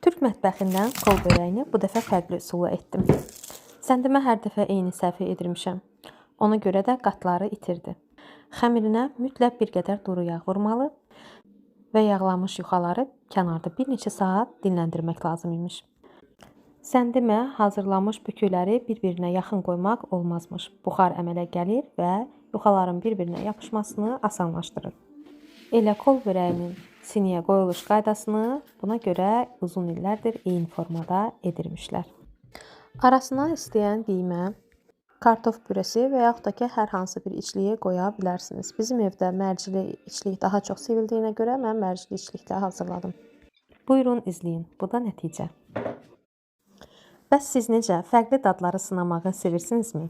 Türk mətbəxindən kol börəyini bu dəfə fərqli üsulla etdim. Səndimə hər dəfə eyni səhvi edirmişəm. Ona görə də qatları itirdi. Xəmirinə mütləq bir qədər duru yağ vurmalı və yağlanmış yuxaları kənarda bir neçə saat dinləndirmək lazım imiş. Səndimə hazırlanmış bükükləri bir-birinə yaxın qoymaq olmazmış. Buxar əmələ gəlir və yuxaların bir-birinə yapışmasını asanlaşdırır. Elə kol börəyinin siniyə qoyuluş qaydasını buna görə uzun illərdir eyni formada edirmişlər. Arasına istəyən qiymə, kartof püresi və yaxud da ki, hər hansı bir içliyi qoya bilərsiniz. Bizim evdə mərcili içlik daha çox sevildiyinə görə mən mərcili içliklə hazırladım. Buyurun izləyin, bu da nəticə. Bəs siz necə, fərqli dadları sınamağı sevirsinizmi?